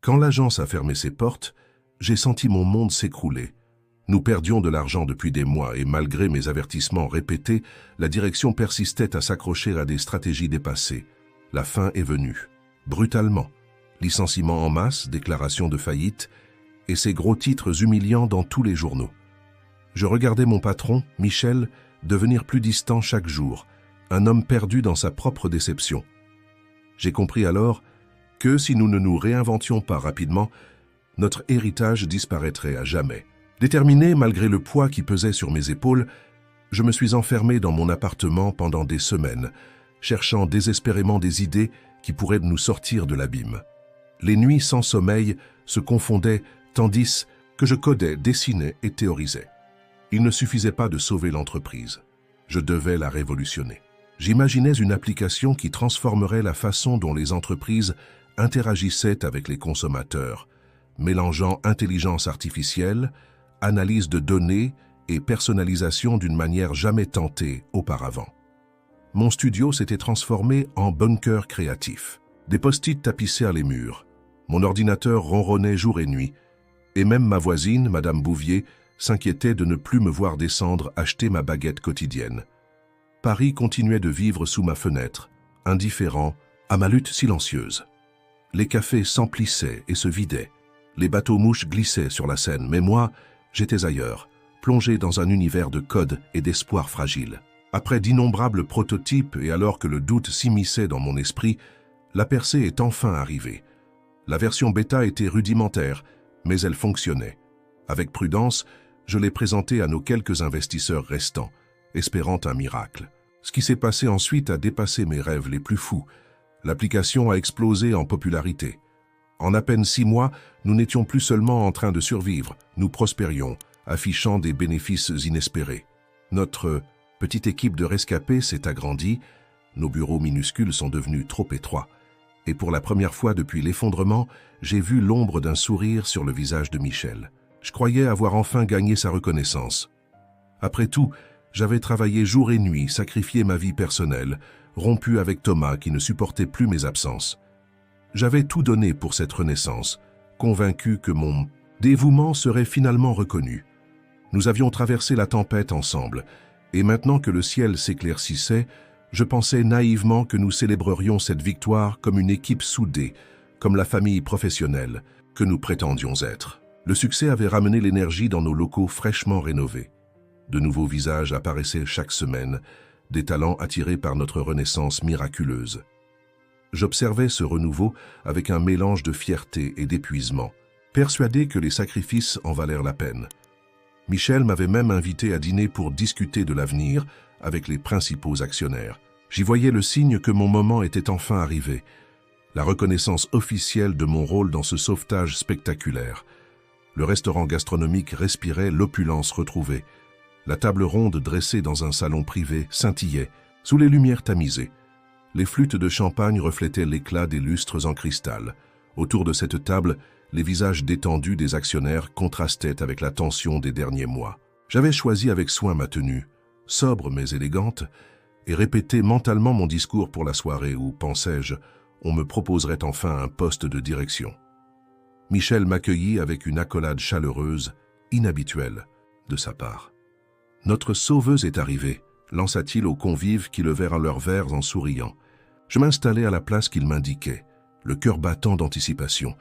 Quand l'agence a fermé ses portes, j'ai senti mon monde s'écrouler. Nous perdions de l'argent depuis des mois et malgré mes avertissements répétés, la direction persistait à s'accrocher à des stratégies dépassées. La fin est venue. Brutalement. Licenciements en masse, déclaration de faillite et ces gros titres humiliants dans tous les journaux. Je regardais mon patron, Michel, devenir plus distant chaque jour, un homme perdu dans sa propre déception. J'ai compris alors que si nous ne nous réinventions pas rapidement, notre héritage disparaîtrait à jamais. Déterminé, malgré le poids qui pesait sur mes épaules, je me suis enfermé dans mon appartement pendant des semaines, cherchant désespérément des idées qui pourraient nous sortir de l'abîme. Les nuits sans sommeil se confondaient tandis que je codais, dessinais et théorisais. Il ne suffisait pas de sauver l'entreprise. Je devais la révolutionner. J'imaginais une application qui transformerait la façon dont les entreprises interagissaient avec les consommateurs, mélangeant intelligence artificielle, analyse de données et personnalisation d'une manière jamais tentée auparavant. Mon studio s'était transformé en bunker créatif. Des post-it tapissèrent les murs. Mon ordinateur ronronnait jour et nuit. Et même ma voisine, Madame Bouvier, s'inquiétait de ne plus me voir descendre acheter ma baguette quotidienne. Paris continuait de vivre sous ma fenêtre, indifférent à ma lutte silencieuse. Les cafés s'emplissaient et se vidaient. Les bateaux-mouches glissaient sur la Seine, mais moi, j'étais ailleurs, plongé dans un univers de codes et d'espoir fragiles. Après d'innombrables prototypes et alors que le doute s'immisçait dans mon esprit, la percée est enfin arrivée. La version bêta était rudimentaire, mais elle fonctionnait. Avec prudence, je l'ai présentée à nos quelques investisseurs restants, espérant un miracle. Ce qui s'est passé ensuite a dépassé mes rêves les plus fous. L'application a explosé en popularité. En à peine 6 mois, nous n'étions plus seulement en train de survivre, nous prospérions, affichant des bénéfices inespérés. Notre petite équipe de rescapés s'est agrandie, nos bureaux minuscules sont devenus trop étroits. Et pour la première fois depuis l'effondrement, j'ai vu l'ombre d'un sourire sur le visage de Michel. Je croyais avoir enfin gagné sa reconnaissance. Après tout, j'avais travaillé jour et nuit, sacrifié ma vie personnelle, rompu avec Thomas qui ne supportait plus mes absences. J'avais tout donné pour cette renaissance, convaincu que mon dévouement serait finalement reconnu. Nous avions traversé la tempête ensemble, et maintenant que le ciel s'éclaircissait, je pensais naïvement que nous célébrerions cette victoire comme une équipe soudée, comme la famille professionnelle que nous prétendions être. Le succès avait ramené l'énergie dans nos locaux fraîchement rénovés. De nouveaux visages apparaissaient chaque semaine, des talents attirés par notre renaissance miraculeuse. J'observais ce renouveau avec un mélange de fierté et d'épuisement, persuadé que les sacrifices en valèrent la peine. Michel m'avait même invité à dîner pour discuter de l'avenir avec les principaux actionnaires. J'y voyais le signe que mon moment était enfin arrivé, la reconnaissance officielle de mon rôle dans ce sauvetage spectaculaire. Le restaurant gastronomique respirait l'opulence retrouvée. La table ronde dressée dans un salon privé scintillait, sous les lumières tamisées. Les flûtes de champagne reflétaient l'éclat des lustres en cristal. Autour de cette table, les visages détendus des actionnaires contrastaient avec la tension des derniers mois. J'avais choisi avec soin ma tenue, sobre mais élégante, et répété mentalement mon discours pour la soirée où, pensais-je, on me proposerait enfin un poste de direction. Michel m'accueillit avec une accolade chaleureuse, inhabituelle, de sa part. « Notre sauveuse est arrivée », lança-t-il aux convives qui levèrent leurs verres en souriant. Je m'installai à la place qu'il m'indiquait, le cœur battant d'anticipation.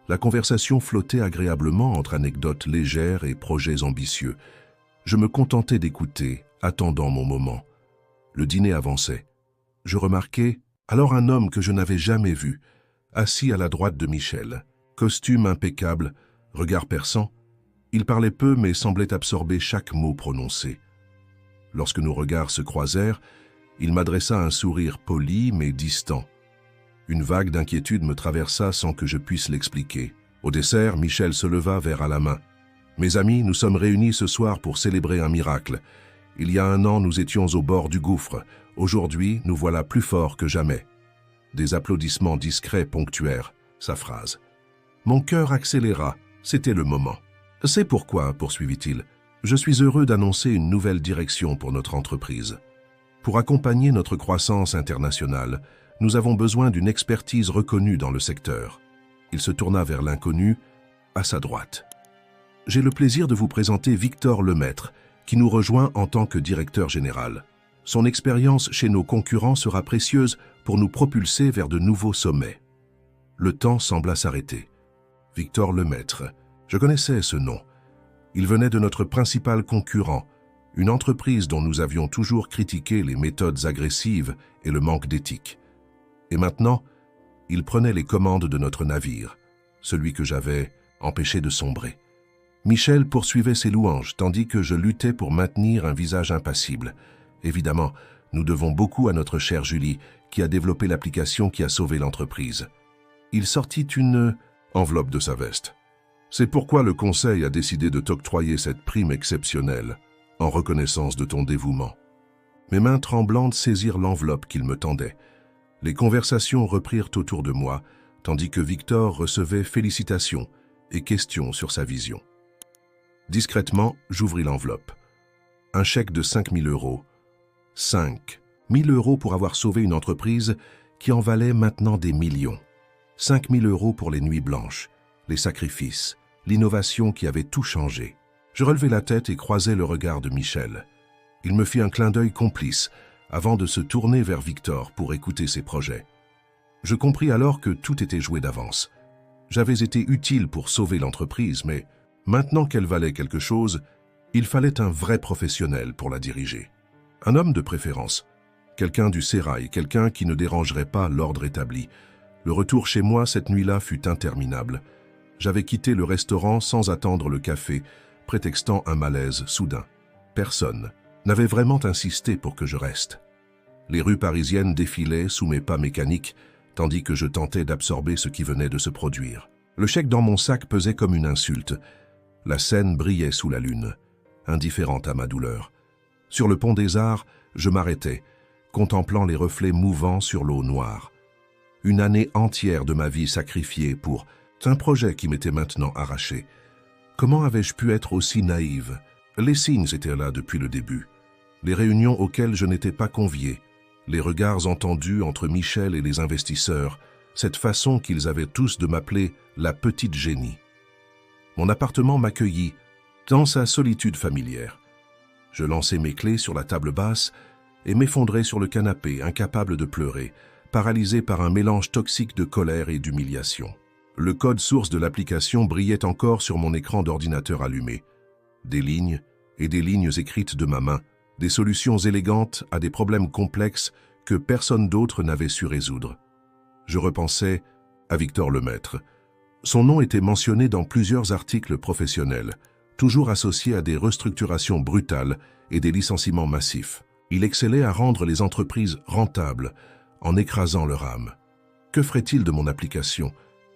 La conversation flottait agréablement entre anecdotes légères et projets ambitieux. Je me contentais d'écouter, attendant mon moment. Le dîner avançait. Je remarquai alors un homme que je n'avais jamais vu, assis à la droite de Michel. Costume impeccable, regard perçant. Il parlait peu mais semblait absorber chaque mot prononcé. Lorsque nos regards se croisèrent, il m'adressa un sourire poli mais distant. Une vague d'inquiétude me traversa sans que je puisse l'expliquer. Au dessert, Michel se leva, verre à la main. « Mes amis, nous sommes réunis ce soir pour célébrer un miracle. Il y a 1 an, nous étions au bord du gouffre. Aujourd'hui, nous voilà plus forts que jamais. » Des applaudissements discrets ponctuèrent sa phrase. Mon cœur accéléra, c'était le moment. « C'est pourquoi, poursuivit-il, je suis heureux d'annoncer une nouvelle direction pour notre entreprise. Pour accompagner notre croissance internationale, nous avons besoin d'une expertise reconnue dans le secteur. Il se tourna vers l'inconnu, à sa droite. « J'ai le plaisir de vous présenter Victor Lemaître, qui nous rejoint en tant que directeur général. Son expérience chez nos concurrents sera précieuse pour nous propulser vers de nouveaux sommets. » Le temps sembla s'arrêter. Victor Lemaître, je connaissais ce nom. Il venait de notre principal concurrent, une entreprise dont nous avions toujours critiqué les méthodes agressives et le manque d'éthique. Et maintenant, il prenait les commandes de notre navire, celui que j'avais empêché de sombrer. Michel poursuivait ses louanges, tandis que je luttais pour maintenir un visage impassible. Évidemment, nous devons beaucoup à notre chère Julie, qui a développé l'application qui a sauvé l'entreprise. Il sortit une enveloppe de sa veste. C'est pourquoi le conseil a décidé de t'octroyer cette prime exceptionnelle, en reconnaissance de ton dévouement. Mes mains tremblantes saisirent l'enveloppe qu'il me tendait. Les conversations reprirent autour de moi, tandis que Victor recevait félicitations et questions sur sa vision. Discrètement, j'ouvris l'enveloppe. Un chèque de 5 000 €. 5 000 € pour avoir sauvé une entreprise qui en valait maintenant des millions. 5 000 € pour les nuits blanches, les sacrifices, l'innovation qui avait tout changé. Je relevai la tête et croisai le regard de Michel. Il me fit un clin d'œil complice avant de se tourner vers Victor pour écouter ses projets. Je compris alors que tout était joué d'avance. J'avais été utile pour sauver l'entreprise, mais maintenant qu'elle valait quelque chose, il fallait un vrai professionnel pour la diriger. Un homme de préférence, quelqu'un du sérail, quelqu'un qui ne dérangerait pas l'ordre établi. Le retour chez moi cette nuit-là fut interminable. J'avais quitté le restaurant sans attendre le café, prétextant un malaise soudain. Personne n'avait vraiment insisté pour que je reste. Les rues parisiennes défilaient sous mes pas mécaniques, tandis que je tentais d'absorber ce qui venait de se produire. Le chèque dans mon sac pesait comme une insulte. La scène brillait sous la lune, indifférente à ma douleur. Sur le pont des Arts, je m'arrêtais, contemplant les reflets mouvants sur l'eau noire. Une année entière de ma vie sacrifiée pour un projet qui m'était maintenant arraché. Comment avais-je pu être aussi naïve? Les signes étaient là depuis le début. Les réunions auxquelles je n'étais pas convié, les regards entendus entre Michel et les investisseurs, cette façon qu'ils avaient tous de m'appeler la petite génie. Mon appartement m'accueillit dans sa solitude familière. Je lançai mes clés sur la table basse et m'effondrai sur le canapé, incapable de pleurer, paralysé par un mélange toxique de colère et d'humiliation. Le code source de l'application brillait encore sur mon écran d'ordinateur allumé. Des lignes et des lignes écrites de ma main, des solutions élégantes à des problèmes complexes que personne d'autre n'avait su résoudre. Je repensais à Victor Lemaître. Son nom était mentionné dans plusieurs articles professionnels, toujours associé à des restructurations brutales et des licenciements massifs. Il excellait à rendre les entreprises rentables en écrasant leur âme. Que ferait-il de mon application,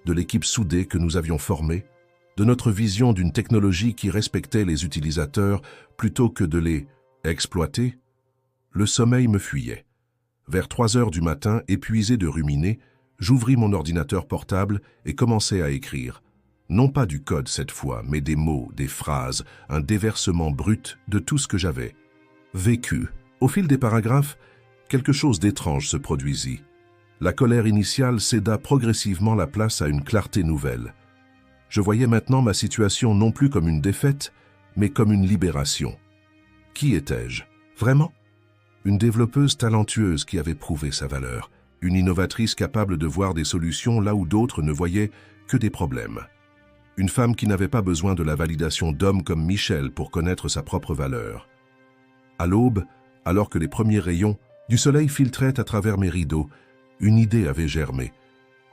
de l'équipe soudée que nous avions formée, de notre vision d'une technologie qui respectait les utilisateurs plutôt que de les exploiter? Le sommeil me fuyait. Vers 3 heures du matin, épuisé de ruminer, j'ouvris mon ordinateur portable et commençai à écrire. Non pas du code cette fois, mais des mots, des phrases, un déversement brut de tout ce que j'avais vécu. Au fil des paragraphes, quelque chose d'étrange se produisit. La colère initiale céda progressivement la place à une clarté nouvelle. Je voyais maintenant ma situation non plus comme une défaite, mais comme une libération. Qui étais-je? Vraiment? Une développeuse talentueuse qui avait prouvé sa valeur, une innovatrice capable de voir des solutions là où d'autres ne voyaient que des problèmes. Une femme qui n'avait pas besoin de la validation d'hommes comme Michel pour connaître sa propre valeur. À l'aube, alors que les premiers rayons du soleil filtraient à travers mes rideaux, une idée avait germé.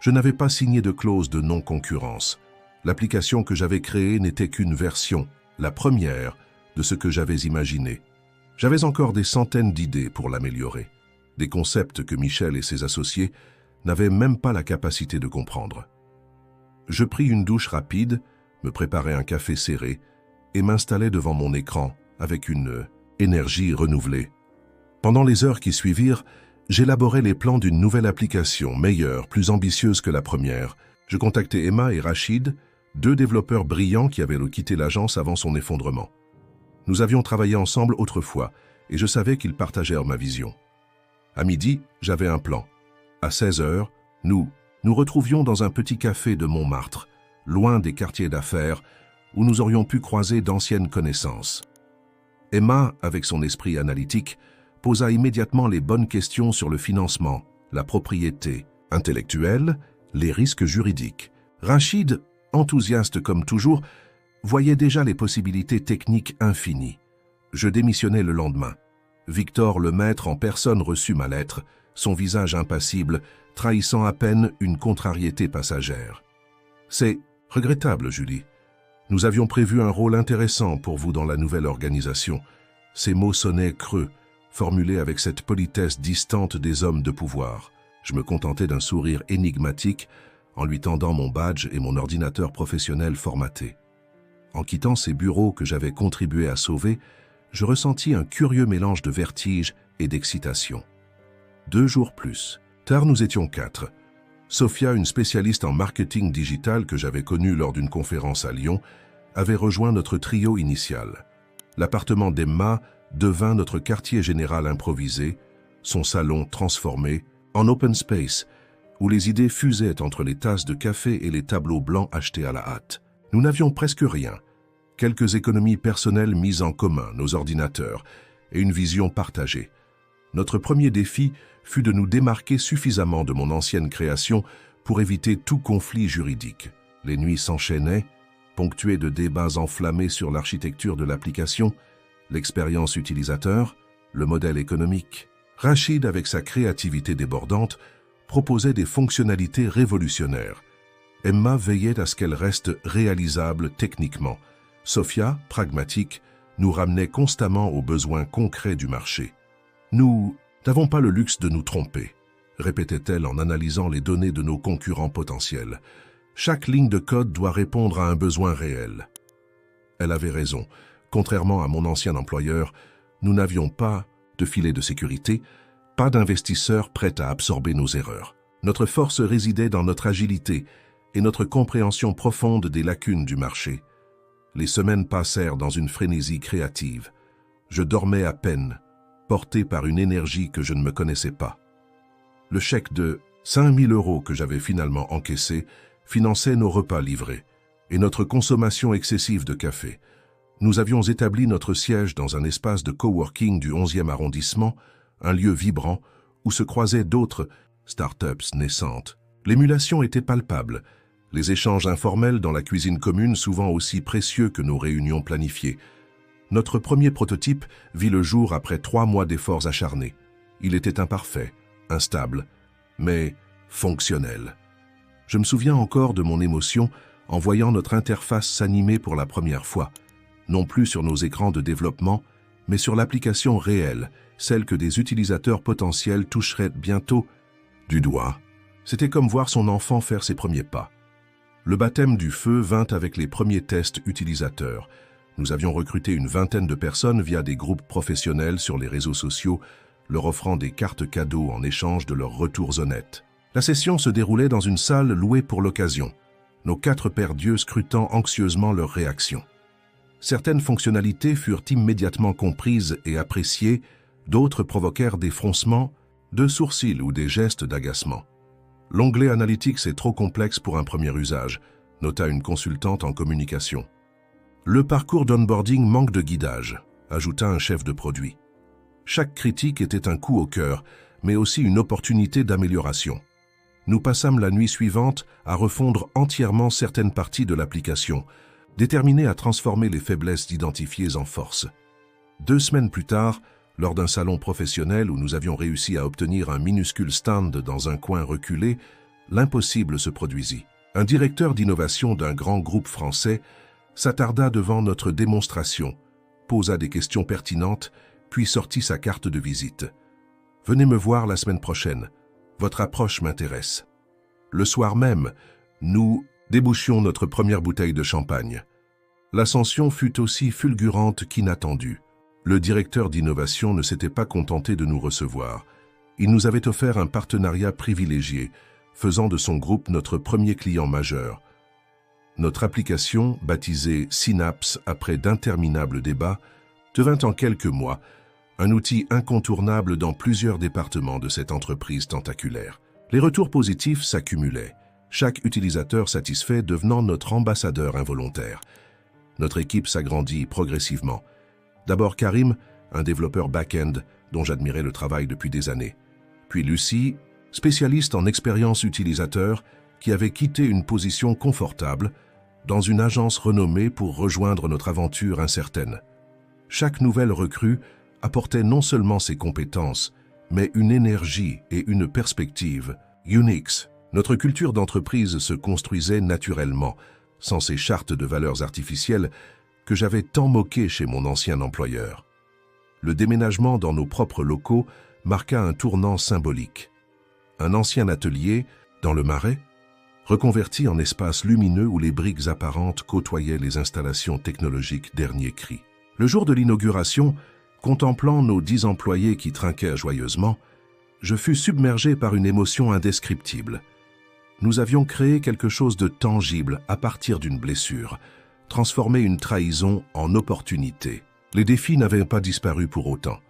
Je n'avais pas signé de clause de non-concurrence. L'application que j'avais créée n'était qu'une version, la première, de ce que j'avais imaginé. J'avais encore des centaines d'idées pour l'améliorer, des concepts que Michel et ses associés n'avaient même pas la capacité de comprendre. Je pris une douche rapide, me préparai un café serré et m'installai devant mon écran avec une énergie renouvelée. Pendant les heures qui suivirent, j'élaborais les plans d'une nouvelle application, meilleure, plus ambitieuse que la première. Je contactai Emma et Rachid, 2 développeurs brillants qui avaient quitté l'agence avant son effondrement. Nous avions travaillé ensemble autrefois, et je savais qu'ils partagèrent ma vision. À midi, j'avais un plan. À 16 heures, nous nous retrouvions dans un petit café de Montmartre, loin des quartiers d'affaires, où nous aurions pu croiser d'anciennes connaissances. Emma, avec son esprit analytique, posa immédiatement les bonnes questions sur le financement, la propriété intellectuelle, les risques juridiques. Rachid, enthousiaste comme toujours, voyait déjà les possibilités techniques infinies. Je démissionnai le lendemain. Victor Lemaître en personne reçut ma lettre, son visage impassible, trahissant à peine une contrariété passagère. « C'est regrettable, Julie. Nous avions prévu un rôle intéressant pour vous dans la nouvelle organisation. » Ces mots sonnaient creux, formulés avec cette politesse distante des hommes de pouvoir. Je me contentais d'un sourire énigmatique en lui tendant mon badge et mon ordinateur professionnel formaté. En quittant ces bureaux que j'avais contribué à sauver, je ressentis un curieux mélange de vertige et d'excitation. 2 jours plus tard, nous étions 4. Sophia, une spécialiste en marketing digital que j'avais connue lors d'une conférence à Lyon, avait rejoint notre trio initial. L'appartement d'Emma devint notre quartier général improvisé, son salon transformé en open space, où les idées fusaient entre les tasses de café et les tableaux blancs achetés à la hâte. Nous n'avions presque rien. Quelques économies personnelles mises en commun, nos ordinateurs, et une vision partagée. Notre premier défi fut de nous démarquer suffisamment de mon ancienne création pour éviter tout conflit juridique. Les nuits s'enchaînaient, ponctuées de débats enflammés sur l'architecture de l'application, l'expérience utilisateur, le modèle économique. Rachid, avec sa créativité débordante, proposait des fonctionnalités révolutionnaires. Emma veillait à ce qu'elles restent réalisables techniquement. Sophia, pragmatique, nous ramenait constamment aux besoins concrets du marché. « Nous n'avons pas le luxe de nous tromper », répétait-elle en analysant les données de nos concurrents potentiels. « Chaque ligne de code doit répondre à un besoin réel. » Elle avait raison. Contrairement à mon ancien employeur, nous n'avions pas de filet de sécurité, pas d'investisseurs prêts à absorber nos erreurs. Notre force résidait dans notre agilité et notre compréhension profonde des lacunes du marché. Les semaines passèrent dans une frénésie créative. Je dormais à peine, porté par une énergie que je ne me connaissais pas. Le chèque de 5 000 € que j'avais finalement encaissé finançait nos repas livrés et notre consommation excessive de café. Nous avions établi notre siège dans un espace de coworking du 11e arrondissement, un lieu vibrant où se croisaient d'autres startups naissantes. L'émulation était palpable, les échanges informels dans la cuisine commune souvent aussi précieux que nos réunions planifiées. Notre premier prototype vit le jour après 3 mois d'efforts acharnés. Il était imparfait, instable, mais fonctionnel. Je me souviens encore de mon émotion en voyant notre interface s'animer pour la première fois, non plus sur nos écrans de développement, mais sur l'application réelle, celle que des utilisateurs potentiels toucheraient bientôt du doigt. C'était comme voir son enfant faire ses premiers pas. Le baptême du feu vint avec les premiers tests utilisateurs. Nous avions recruté une vingtaine de personnes via des groupes professionnels sur les réseaux sociaux, leur offrant des cartes cadeaux en échange de leurs retours honnêtes. La session se déroulait dans une salle louée pour l'occasion, nos 4 paires d'yeux scrutant anxieusement leurs réactions. Certaines fonctionnalités furent immédiatement comprises et appréciées, d'autres provoquèrent des froncements de sourcils ou des gestes d'agacement. « L'onglet Analytics est trop complexe pour un premier usage », nota une consultante en communication. « Le parcours d'onboarding manque de guidage », ajouta un chef de produit. Chaque critique était un coup au cœur, mais aussi une opportunité d'amélioration. Nous passâmes la nuit suivante à refondre entièrement certaines parties de l'application, déterminés à transformer les faiblesses identifiées en force. 2 semaines plus tard, lors d'un salon professionnel où nous avions réussi à obtenir un minuscule stand dans un coin reculé, l'impossible se produisit. Un directeur d'innovation d'un grand groupe français s'attarda devant notre démonstration, posa des questions pertinentes, puis sortit sa carte de visite. « Venez me voir la semaine prochaine. Votre approche m'intéresse. » Le soir même, nous débouchions notre première bouteille de champagne. L'ascension fut aussi fulgurante qu'inattendue. Le directeur d'innovation ne s'était pas contenté de nous recevoir. Il nous avait offert un partenariat privilégié, faisant de son groupe notre premier client majeur. Notre application, baptisée Synapse après d'interminables débats, devint en quelques mois un outil incontournable dans plusieurs départements de cette entreprise tentaculaire. Les retours positifs s'accumulaient, chaque utilisateur satisfait devenant notre ambassadeur involontaire. Notre équipe s'agrandit progressivement. D'abord Karim, un développeur back-end dont j'admirais le travail depuis des années. Puis Lucie, spécialiste en expérience utilisateur, qui avait quitté une position confortable dans une agence renommée pour rejoindre notre aventure incertaine. Chaque nouvelle recrue apportait non seulement ses compétences, mais une énergie et une perspective uniques. Notre culture d'entreprise se construisait naturellement, sans ces chartes de valeurs artificielles que j'avais tant moquées chez mon ancien employeur. Le déménagement dans nos propres locaux marqua un tournant symbolique. Un ancien atelier, dans le Marais, reconverti en espace lumineux où les briques apparentes côtoyaient les installations technologiques dernier cri. Le jour de l'inauguration, contemplant nos 10 employés qui trinquaient joyeusement, je fus submergé par une émotion indescriptible. Nous avions créé quelque chose de tangible à partir d'une blessure, transformé une trahison en opportunité. Les défis n'avaient pas disparu pour autant.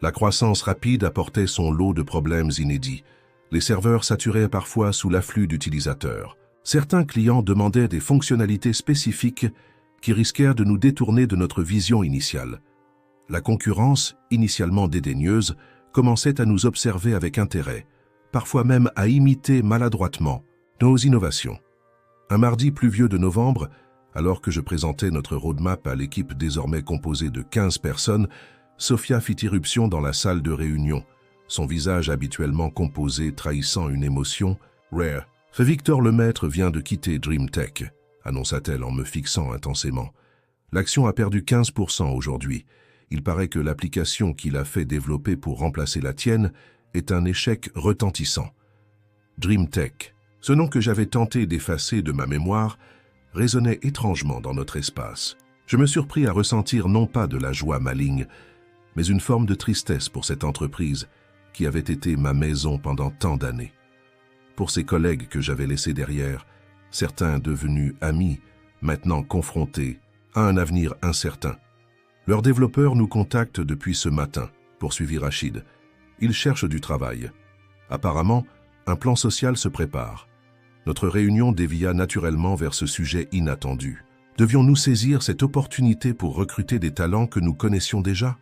La croissance rapide apportait son lot de problèmes inédits. Les serveurs saturaient parfois sous l'afflux d'utilisateurs. Certains clients demandaient des fonctionnalités spécifiques qui risquèrent de nous détourner de notre vision initiale. La concurrence, initialement dédaigneuse, commençait à nous observer avec intérêt, parfois même à imiter maladroitement nos innovations. Un mardi pluvieux de novembre, alors que je présentais notre roadmap à l'équipe désormais composée de 15 personnes, Sophia fit irruption dans la salle de réunion, son visage habituellement composé trahissant une émotion rare. « Victor Lemaître vient de quitter DreamTech », annonça-t-elle en me fixant intensément. « L'action a perdu 15% aujourd'hui. Il paraît que l'application qu'il a fait développer pour remplacer la tienne est un échec retentissant. » DreamTech, ce nom que j'avais tenté d'effacer de ma mémoire, résonnait étrangement dans notre espace. Je me surpris à ressentir non pas de la joie maligne, mais une forme de tristesse pour cette entreprise qui avait été ma maison pendant tant d'années. Pour ces collègues que j'avais laissés derrière, certains devenus amis, maintenant confrontés à un avenir incertain. Leurs développeurs nous contactent depuis ce matin, poursuivit Rachid. Ils cherchent du travail. Apparemment, un plan social se prépare. Notre réunion dévia naturellement vers ce sujet inattendu. Devions-nous saisir cette opportunité pour recruter des talents que nous connaissions déjà?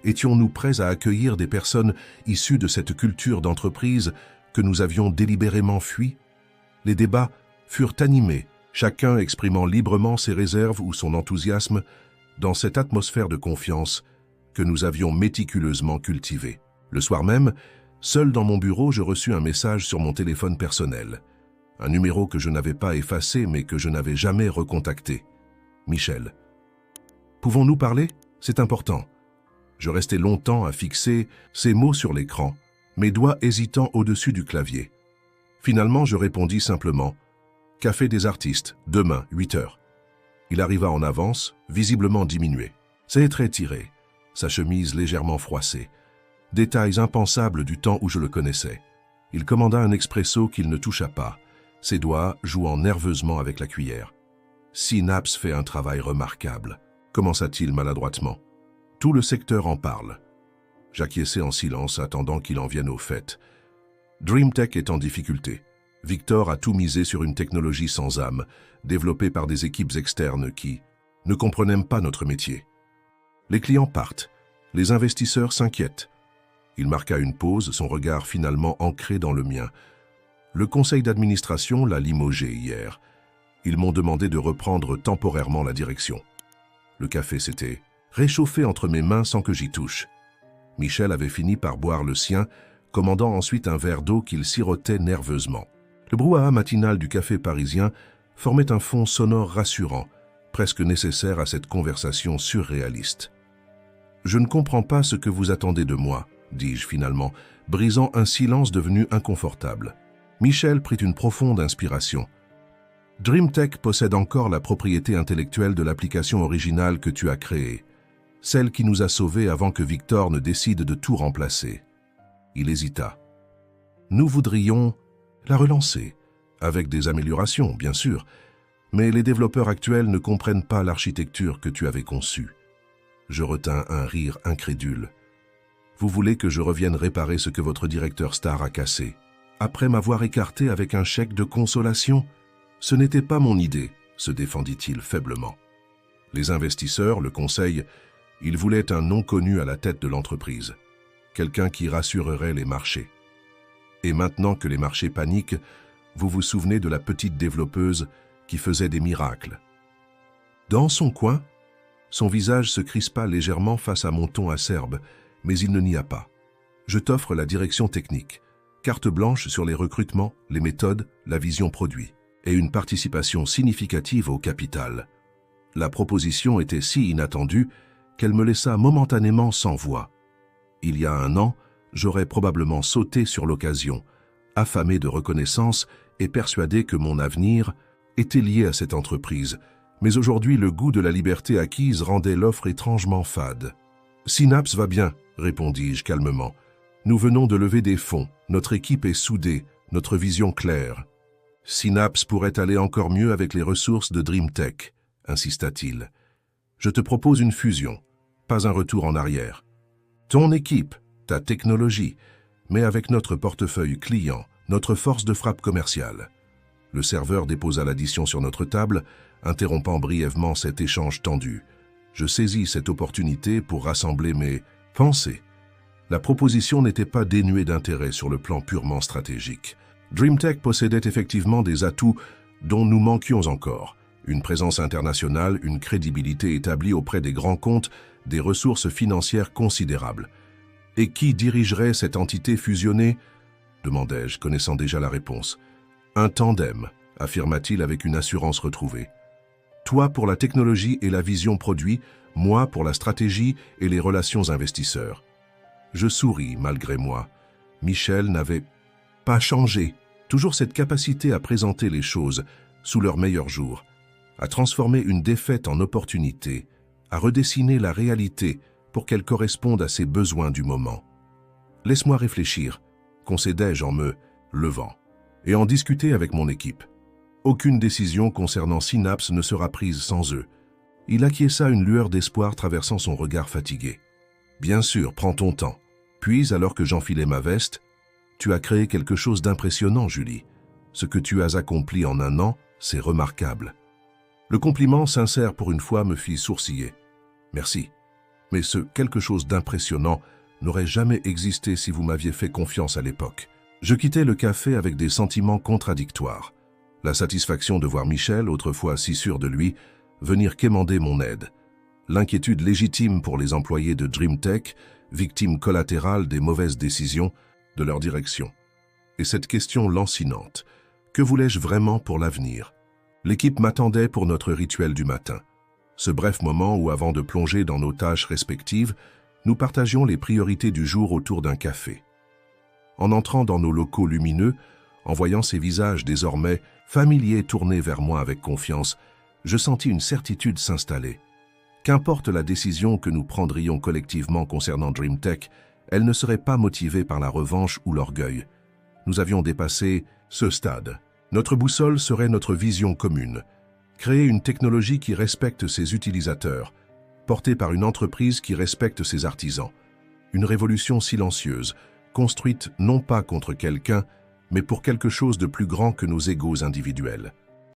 Étions-nous prêts à accueillir des personnes issues de cette culture d'entreprise que nous avions délibérément fui? Les débats furent animés, chacun exprimant librement ses réserves ou son enthousiasme dans cette atmosphère de confiance que nous avions méticuleusement cultivée. Le soir même, seul dans mon bureau, je reçus un message sur mon téléphone personnel. Un numéro que je n'avais pas effacé mais que je n'avais jamais recontacté. Michel. Pouvons-nous parler? C'est important. Je restai longtemps à fixer ces mots sur l'écran, mes doigts hésitant au-dessus du clavier. Finalement, je répondis simplement « Café des artistes, demain, 8 heures ». Il arriva en avance, visiblement diminué. Ses traits tirés, sa chemise légèrement froissée. Détails impensables du temps où je le connaissais. Il commanda un expresso qu'il ne toucha pas, ses doigts jouant nerveusement avec la cuillère. « Synapse fait un travail remarquable », commença-t-il maladroitement. « Tout le secteur en parle. » J'acquiesçai en silence, attendant qu'il en vienne au fait. DreamTech est en difficulté. Victor a tout misé sur une technologie sans âme, développée par des équipes externes qui ne comprenaient même pas notre métier. Les clients partent. Les investisseurs s'inquiètent. Il marqua une pause, son regard finalement ancré dans le mien. Le conseil d'administration l'a limogé hier. Ils m'ont demandé de reprendre temporairement la direction. Le café s'était réchauffé entre mes mains sans que j'y touche. Michel avait fini par boire le sien, commandant ensuite un verre d'eau qu'il sirotait nerveusement. Le brouhaha matinal du café parisien formait un fond sonore rassurant, presque nécessaire à cette conversation surréaliste. « Je ne comprends pas ce que vous attendez de moi », dis-je finalement, brisant un silence devenu inconfortable. Michel prit une profonde inspiration. « DreamTech possède encore la propriété intellectuelle de l'application originale que tu as créée, celle qui nous a sauvés avant que Victor ne décide de tout remplacer. » Il hésita. « Nous voudrions la relancer, avec des améliorations, bien sûr, mais les développeurs actuels ne comprennent pas l'architecture que tu avais conçue. » Je retins un rire incrédule. « Vous voulez que je revienne réparer ce que votre directeur star a cassé ? après m'avoir écarté avec un chèque de consolation. Ce n'était pas mon idée, se défendit-il faiblement. Les investisseurs, le conseil, ils voulaient un nom connu à la tête de l'entreprise, quelqu'un qui rassurerait les marchés. Et maintenant que les marchés paniquent, vous vous souvenez de la petite développeuse qui faisait des miracles. Dans son coin, son visage se crispa légèrement face à mon ton acerbe, mais il ne nia pas. Je t'offre la direction technique, carte blanche sur les recrutements, les méthodes, la vision produit, et une participation significative au capital. La proposition était si inattendue qu'elle me laissa momentanément sans voix. Il y a un an, j'aurais probablement sauté sur l'occasion, affamé de reconnaissance et persuadé que mon avenir était lié à cette entreprise, mais aujourd'hui le goût de la liberté acquise rendait l'offre étrangement fade. « Synapse va bien », répondis-je calmement. « Nous venons de lever des fonds, notre équipe est soudée, notre vision claire. »« Synapse pourrait aller encore mieux avec les ressources de DreamTech », insista-t-il. « Je te propose une fusion, pas un retour en arrière. Ton équipe, ta technologie, mais avec notre portefeuille client, notre force de frappe commerciale. » Le serveur déposa l'addition sur notre table, interrompant brièvement cet échange tendu. Je saisis cette opportunité pour rassembler mes pensées. La proposition n'était pas dénuée d'intérêt sur le plan purement stratégique. DreamTech possédait effectivement des atouts dont nous manquions encore. Une présence internationale, une crédibilité établie auprès des grands comptes, des ressources financières considérables. Et qui dirigerait cette entité fusionnée ? Demandai-je, connaissant déjà la réponse. Un tandem, affirma-t-il avec une assurance retrouvée. Toi pour la technologie et la vision produit, moi pour la stratégie et les relations investisseurs. Je souris malgré moi. Michel n'avait pas changé. Toujours cette capacité à présenter les choses sous leur meilleur jour, à transformer une défaite en opportunité, à redessiner la réalité pour qu'elle corresponde à ses besoins du moment. Laisse-moi réfléchir, concédai-je en me levant, et en discuter avec mon équipe. Aucune décision concernant Synapse ne sera prise sans eux. Il acquiesça une lueur d'espoir traversant son regard fatigué. Bien sûr, prends ton temps. Puis, alors que j'enfilais ma veste, tu as créé quelque chose d'impressionnant, Julie. Ce que tu as accompli en un an, c'est remarquable. Le compliment sincère pour une fois me fit sourciller. Merci. Mais ce quelque chose d'impressionnant n'aurait jamais existé si vous m'aviez fait confiance à l'époque. Je quittais le café avec des sentiments contradictoires. La satisfaction de voir Michel, autrefois si sûr de lui, venir quémander mon aide. L'inquiétude légitime pour les employés de DreamTech, victimes collatérales des mauvaises décisions de leur direction. Et cette question lancinante, que voulais-je vraiment pour l'avenir? L'équipe m'attendait pour notre rituel du matin. Ce bref moment où, avant de plonger dans nos tâches respectives, nous partagions les priorités du jour autour d'un café. En entrant dans nos locaux lumineux, en voyant ces visages désormais familiers tournés vers moi avec confiance, je sentis une certitude s'installer. Qu'importe la décision que nous prendrions collectivement concernant DreamTech, elle ne serait pas motivée par la revanche ou l'orgueil. Nous avions dépassé ce stade. Notre boussole serait notre vision commune. Créer une technologie qui respecte ses utilisateurs, portée par une entreprise qui respecte ses artisans. Une révolution silencieuse, construite non pas contre quelqu'un, mais pour quelque chose de plus grand que nos égos individuels.